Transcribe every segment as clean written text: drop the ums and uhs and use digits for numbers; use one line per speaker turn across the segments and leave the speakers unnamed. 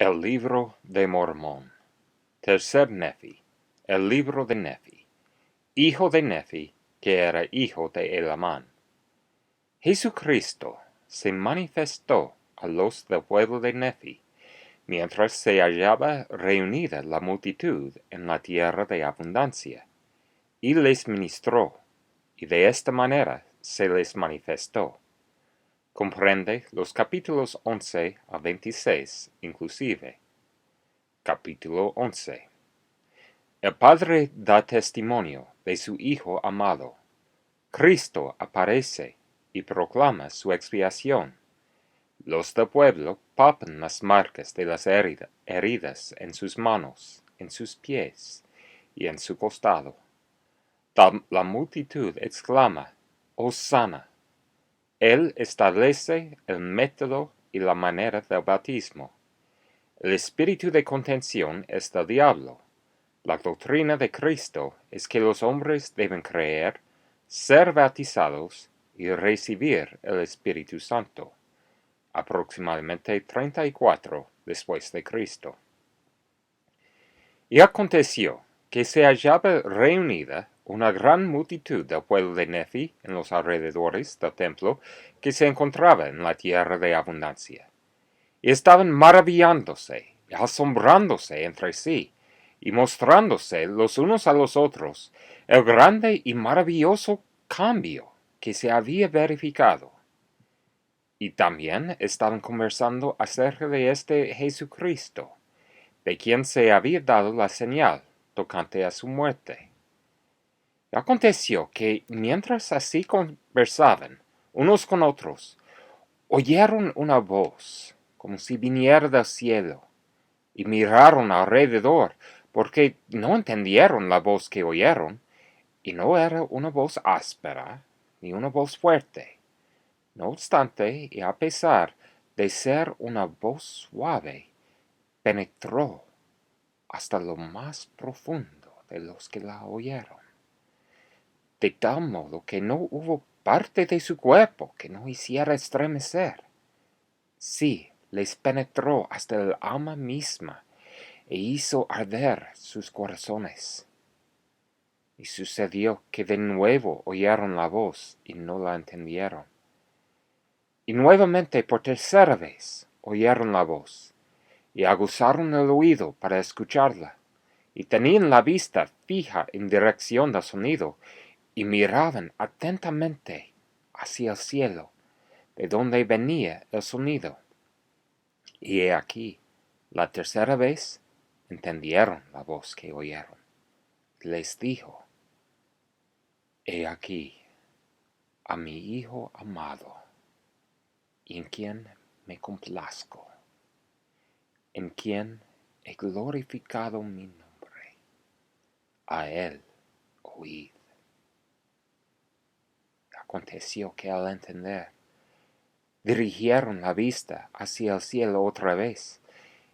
El libro de Mormón. Tercer Nefi. El libro de Nefi. Hijo de Nefi, que era hijo de Elamán. Jesucristo se manifestó a los del pueblo de Nefi, mientras se hallaba reunida la multitud en la tierra de abundancia, y les ministró, y de esta manera se les manifestó. Comprende los capítulos 11 a 26 inclusive. Capítulo 11. El Padre da testimonio de su Hijo amado. Cristo aparece y proclama su expiación. Los del pueblo palpan las marcas de las heridas en sus manos, en sus pies y en su costado. La multitud exclama, Hosanna. Él establece el método y la manera del bautismo. El espíritu de contención es del diablo. La doctrina de Cristo es que los hombres deben creer, ser bautizados y recibir el Espíritu Santo. Aproximadamente 34 después de Cristo. Y aconteció que se hallaba reunida una gran multitud del pueblo de Nefi en los alrededores del templo que se encontraba en la tierra de abundancia. Y estaban maravillándose y asombrándose entre sí, y mostrándose los unos a los otros el grande y maravilloso cambio que se había verificado. Y también estaban conversando acerca de este Jesucristo, de quien se había dado la señal tocante a su muerte. Y aconteció que mientras así conversaban unos con otros, oyeron una voz, como si viniera del cielo, y miraron alrededor, porque no entendieron la voz que oyeron, y no era una voz áspera, ni una voz fuerte. No obstante, y a pesar de ser una voz suave, penetró hasta lo más profundo de los que la oyeron, de tal modo que no hubo parte de su cuerpo que no hiciera estremecer. Sí, les penetró hasta el alma misma, e hizo arder sus corazones. Y sucedió que de nuevo oyeron la voz y no la entendieron. Y nuevamente por tercera vez oyeron la voz, y aguzaron el oído para escucharla, y tenían la vista fija en dirección del sonido, y miraban atentamente hacia el cielo, de donde venía el sonido. Y he aquí, la tercera vez entendieron la voz que oyeron. Les dijo, he aquí a mi Hijo amado, en quien me complazco, en quien he glorificado mi nombre. A él oíd. Aconteció que al entender, dirigieron la vista hacia el cielo otra vez,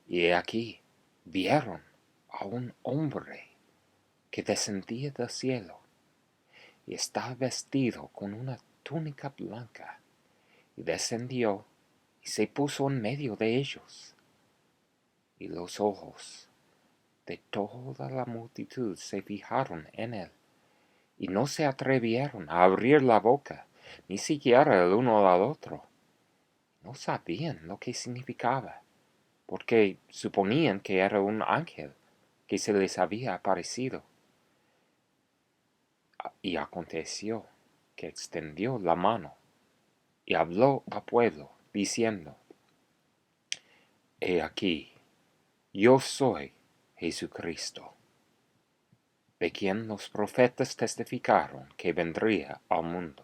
y he aquí, vieron a un hombre que descendía del cielo, y estaba vestido con una túnica blanca, y descendió y se puso en medio de ellos. Y los ojos de toda la multitud se fijaron en él, y no se atrevieron a abrir la boca, ni siquiera el uno al otro. No sabían lo que significaba, porque suponían que era un ángel que se les había aparecido. Y aconteció que extendió la mano y habló al pueblo, diciendo, he aquí, yo soy Jesucristo, de quien los profetas testificaron que vendría al mundo.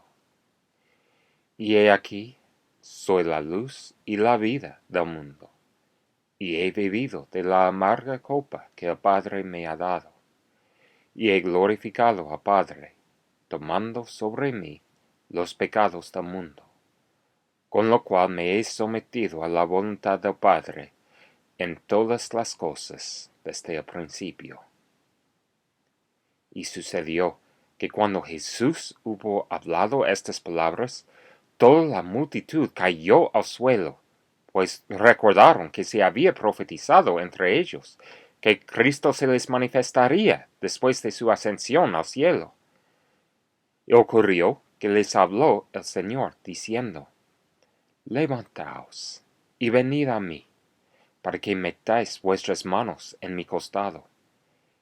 Y he aquí, soy la luz y la vida del mundo, y he bebido de la amarga copa que el Padre me ha dado, y he glorificado al Padre, tomando sobre mí los pecados del mundo, con lo cual me he sometido a la voluntad del Padre en todas las cosas desde el principio. Y sucedió que cuando Jesús hubo hablado estas palabras, toda la multitud cayó al suelo, pues recordaron que se había profetizado entre ellos que Cristo se les manifestaría después de su ascensión al cielo. Y ocurrió que les habló el Señor, diciendo: Levantaos y venid a mí, para que metáis vuestras manos en mi costado,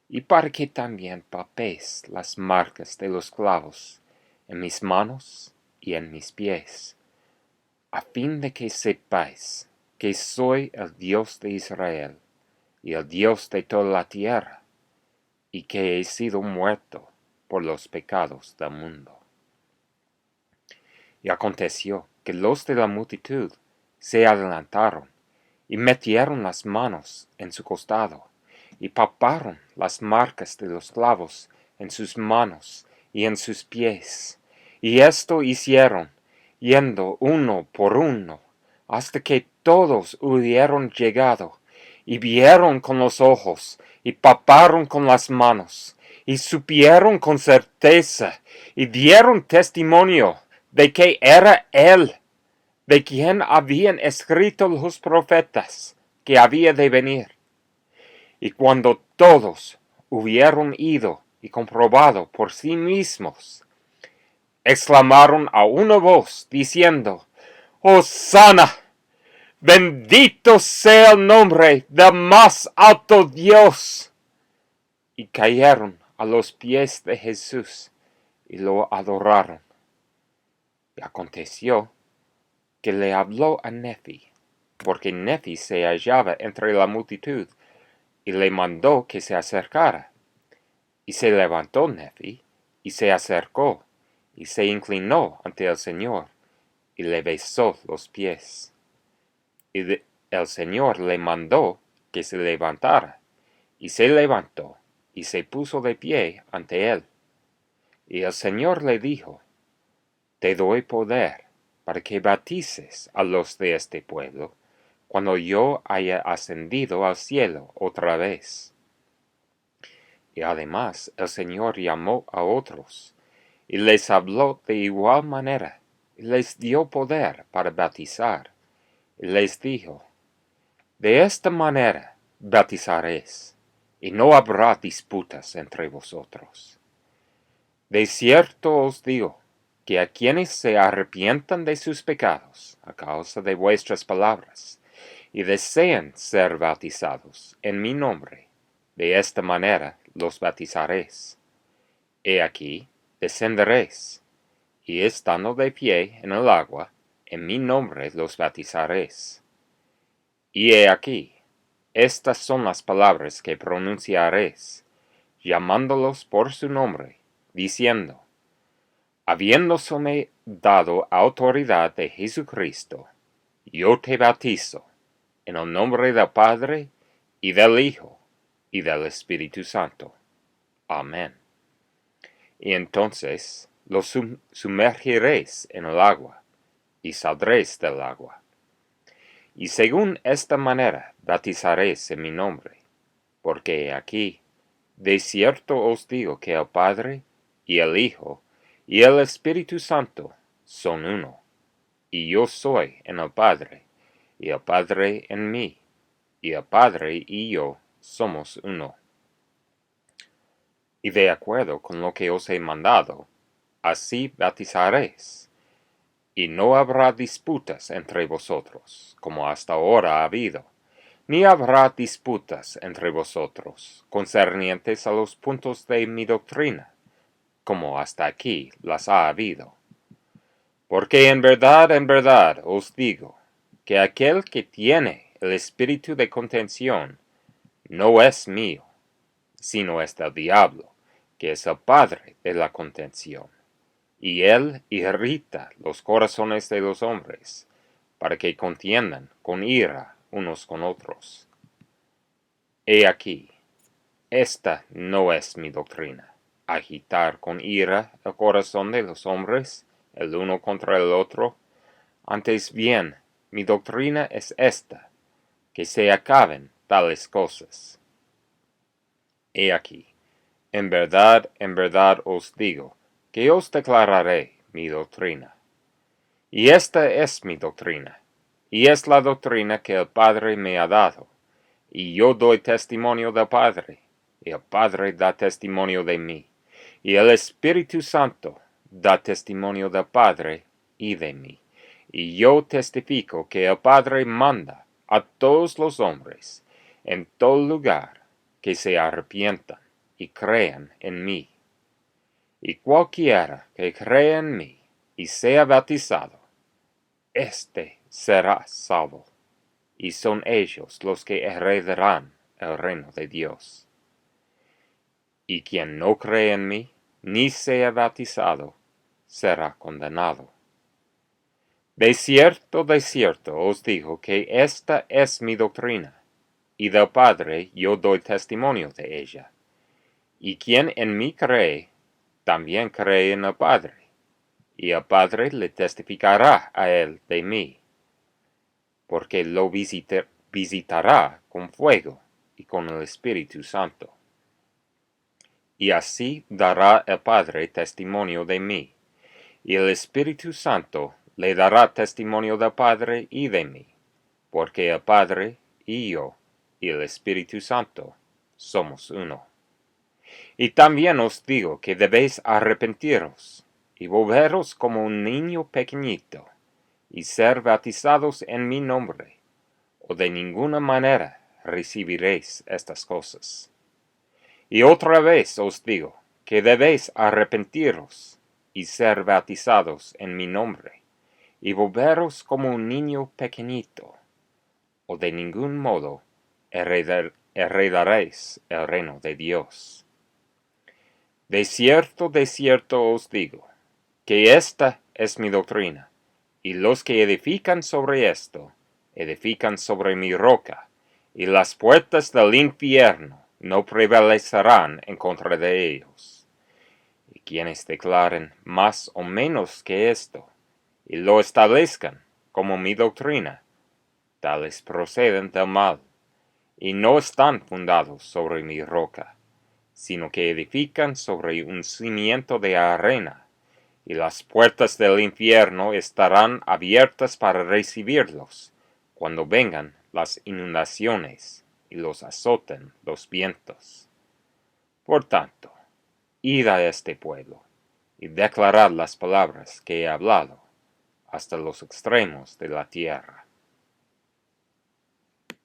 y para que también palpéis las marcas de los clavos en mis manos y en mis pies, a fin de que sepáis que soy el Dios de Israel, y el Dios de toda la tierra, y que he sido muerto por los pecados del mundo. Y aconteció que los de la multitud se adelantaron, y metieron las manos en su costado, y palparon las marcas de los clavos en sus manos y en sus pies. Y esto hicieron, yendo uno por uno, hasta que todos hubieron llegado, y vieron con los ojos, y palparon con las manos, y supieron con certeza, y dieron testimonio de que era Él, de quien habían escrito los profetas, que había de venir. Y cuando todos hubieron ido y comprobado por sí mismos, exclamaron a una voz, diciendo: Hosana, bendito sea el nombre del más alto Dios. Y cayeron a los pies de Jesús y lo adoraron. Y aconteció que le habló a Nefi, porque Nefi se hallaba entre la multitud, y le mandó que se acercara. Y se levantó Nefi, y se acercó, y se inclinó ante el Señor, y le besó los pies. Y el Señor le mandó que se levantara, y se levantó, y se puso de pie ante él. Y el Señor le dijo: Te doy poder para que bautices a los de este pueblo, cuando yo haya ascendido al cielo otra vez. Y además el Señor llamó a otros, y les habló de igual manera, y les dio poder para bautizar, y les dijo: De esta manera bautizaréis, y no habrá disputas entre vosotros. De cierto os digo, que a quienes se arrepientan de sus pecados a causa de vuestras palabras, y desean ser bautizados en mi nombre, de esta manera los bautizaréis. He aquí, descenderéis, y estando de pie en el agua, en mi nombre los bautizaréis. Y he aquí, estas son las palabras que pronunciaréis, llamándolos por su nombre, diciendo: Habiéndoseme dado autoridad de Jesucristo, yo te bautizo en el nombre del Padre, y del Hijo, y del Espíritu Santo. Amén. Y entonces los sumergiréis en el agua, y saldréis del agua. Y según esta manera bautizaréis en mi nombre, porque aquí, de cierto os digo que el Padre, y el Hijo, y el Espíritu Santo son uno, y yo soy en el Padre, y el Padre en mí, y el Padre y yo somos uno. Y de acuerdo con lo que os he mandado, así bautizaréis, y no habrá disputas entre vosotros, como hasta ahora ha habido, ni habrá disputas entre vosotros concernientes a los puntos de mi doctrina, como hasta aquí las ha habido. Porque en verdad os digo, que aquel que tiene el espíritu de contención no es mío, sino es del diablo, que es el padre de la contención. Y él irrita los corazones de los hombres, para que contiendan con ira unos con otros. He aquí, esta no es mi doctrina, agitar con ira el corazón de los hombres, el uno contra el otro. Antes bien, mi doctrina es esta, que se acaben tales cosas. He aquí, en verdad os digo, que os declararé mi doctrina. Y esta es mi doctrina, y es la doctrina que el Padre me ha dado, y yo doy testimonio del Padre, y el Padre da testimonio de mí, y el Espíritu Santo da testimonio del Padre y de mí. Y yo testifico que el Padre manda a todos los hombres, en todo lugar, que se arrepientan y crean en mí. Y cualquiera que crea en mí y sea bautizado, éste será salvo, y son ellos los que heredarán el reino de Dios. Y quien no cree en mí, ni sea bautizado, será condenado. De cierto os digo que esta es mi doctrina, y del Padre yo doy testimonio de ella. Y quien en mí cree, también cree en el Padre, y el Padre le testificará a él de mí, porque lo visitará con fuego y con el Espíritu Santo. Y así dará el Padre testimonio de mí, y el Espíritu Santo le dará testimonio del Padre y de mí, porque el Padre y yo y el Espíritu Santo somos uno. Y también os digo que debéis arrepentiros y volveros como un niño pequeñito, y ser bautizados en mi nombre, o de ninguna manera recibiréis estas cosas. Y otra vez os digo que debéis arrepentiros y ser bautizados en mi nombre, y volveros como un niño pequeñito, o de ningún modo heredaréis el reino de Dios. De cierto os digo, que esta es mi doctrina, y los que edifican sobre esto, edifican sobre mi roca, y las puertas del infierno no prevalecerán en contra de ellos. Y quienes declaren más o menos que esto, y lo establezcan como mi doctrina, tales proceden del mal, y no están fundados sobre mi roca, sino que edifican sobre un cimiento de arena, y las puertas del infierno estarán abiertas para recibirlos, cuando vengan las inundaciones y los azoten los vientos. Por tanto, id a este pueblo, y declarad las palabras que he hablado, hasta los extremos de la tierra.